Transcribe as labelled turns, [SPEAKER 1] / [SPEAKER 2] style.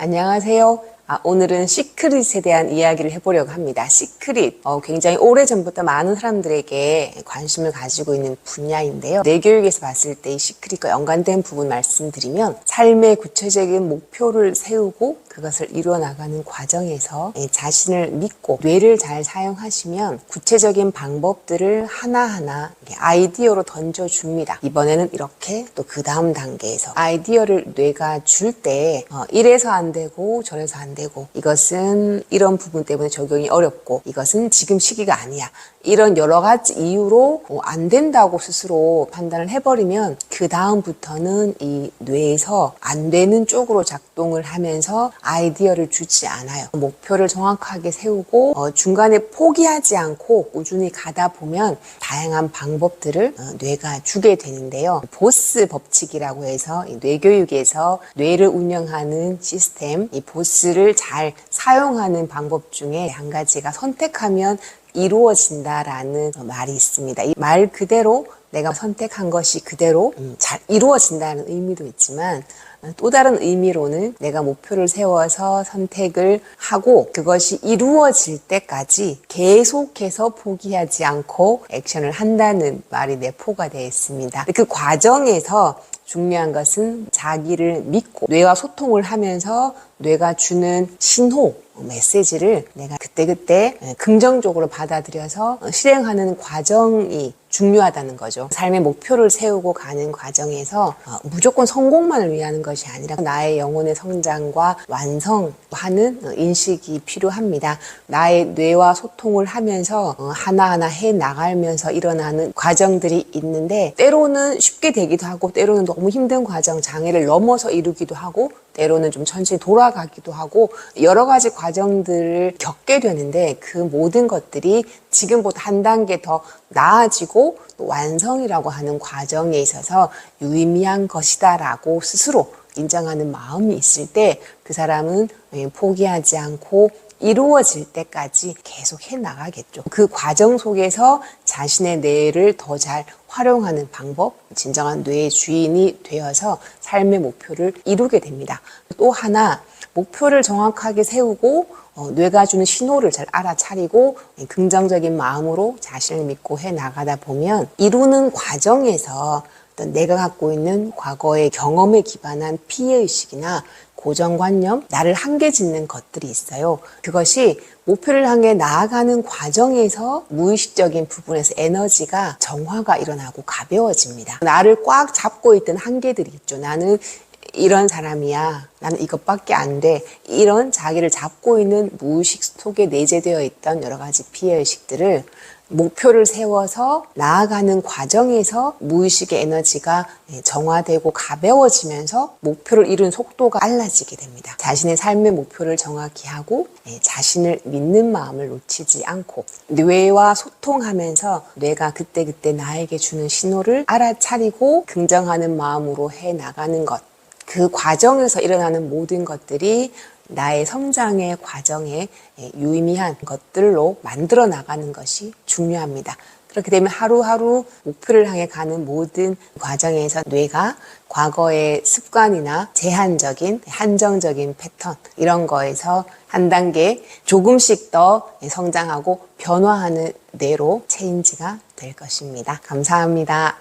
[SPEAKER 1] 안녕하세요. 오늘은 시크릿에 대한 이야기를 해보려고 합니다. 시크릿, 굉장히 오래전부터 많은 사람들에게 관심을 가지고 있는 분야인데요. 뇌교육에서 봤을 때 이 시크릿과 연관된 부분 말씀드리면 삶의 구체적인 목표를 세우고 그것을 이루어나가는 과정에서 자신을 믿고 뇌를 잘 사용하시면 구체적인 방법들을 하나하나 아이디어로 던져줍니다. 이번에는 이렇게 또 그 다음 단계에서 아이디어를 뇌가 줄 때 이래서 안 되고 저래서 안 되고 이것은 이런 부분 때문에 적용이 어렵고 이것은 지금 시기가 아니야. 이런 여러 가지 이유로 안 된다고 스스로 판단을 해버리면 그 다음부터는 이 뇌에서 안 되는 쪽으로 작동을 하면서 아이디어를 주지 않아요. 목표를 정확하게 세우고 중간에 포기하지 않고 꾸준히 가다 보면 다양한 방법들을 뇌가 주게 되는데요. 보스 법칙이라고 해서 뇌교육에서 뇌를 운영하는 시스템, 이 보스를 잘 사용하는 방법 중에 한 가지가 선택하면 이루어진다라는 말이 있습니다. 이 말 그대로 내가 선택한 것이 그대로 잘 이루어진다는 의미도 있지만 또 다른 의미로는 내가 목표를 세워서 선택을 하고 그것이 이루어질 때까지 계속해서 포기하지 않고 액션을 한다는 말이 내포가 되어 있습니다. 그 과정에서 중요한 것은 자기를 믿고 뇌와 소통을 하면서 뇌가 주는 신호, 메시지를 내가 그때그때 긍정적으로 받아들여서 실행하는 과정이 중요하다는 거죠. 삶의 목표를 세우고 가는 과정에서 무조건 성공만을 위하는 것이 아니라 나의 영혼의 성장과 완성하는 인식이 필요합니다. 나의 뇌와 소통을 하면서 하나하나 해 나가면서 일어나는 과정들이 있는데 때로는 쉽게 되기도 하고 때로는 너무 힘든 과정, 장애를 넘어서 이루기도 하고 때로는 좀 천천히 돌아가기도 하고 여러 가지 과정들을 겪게 되는데 그 모든 것들이 지금보다 한 단계 더 나아지고 또 완성이라고 하는 과정에 있어서 유의미한 것이다라고 스스로 인정하는 마음이 있을 때 그 사람은 포기하지 않고 이루어질 때까지 계속 해나가겠죠. 그 과정 속에서 자신의 뇌를 더 잘 활용하는 방법, 진정한 뇌의 주인이 되어서 삶의 목표를 이루게 됩니다. 또 하나, 목표를 정확하게 세우고 뇌가 주는 신호를 잘 알아차리고 긍정적인 마음으로 자신을 믿고 해나가다 보면 이루는 과정에서 내가 갖고 있는 과거의 경험에 기반한 피해의식이나 고정관념, 나를 한계 짓는 것들이 있어요. 그것이 목표를 향해 나아가는 과정에서 무의식적인 부분에서 에너지가 정화가 일어나고 가벼워집니다. 나를 꽉 잡고 있던 한계들이 있죠. 나는 이런 사람이야. 나는 이것밖에 안 돼. 이런 자기를 잡고 있는 무의식 속에 내재되어 있던 여러 가지 피해의식들을 목표를 세워서 나아가는 과정에서 무의식의 에너지가 정화되고 가벼워지면서 목표를 이룬 속도가 빨라지게 됩니다. 자신의 삶의 목표를 정확히 하고 자신을 믿는 마음을 놓치지 않고 뇌와 소통하면서 뇌가 그때그때 나에게 주는 신호를 알아차리고 긍정하는 마음으로 해나가는 것. 그 과정에서 일어나는 모든 것들이 나의 성장의 과정에 유의미한 것들로 만들어 나가는 것이 중요합니다. 그렇게 되면 하루하루 목표를 향해 가는 모든 과정에서 뇌가 과거의 습관이나 제한적인, 한정적인 패턴 이런 거에서 한 단계 조금씩 더 성장하고 변화하는 뇌로 체인지가 될 것입니다. 감사합니다.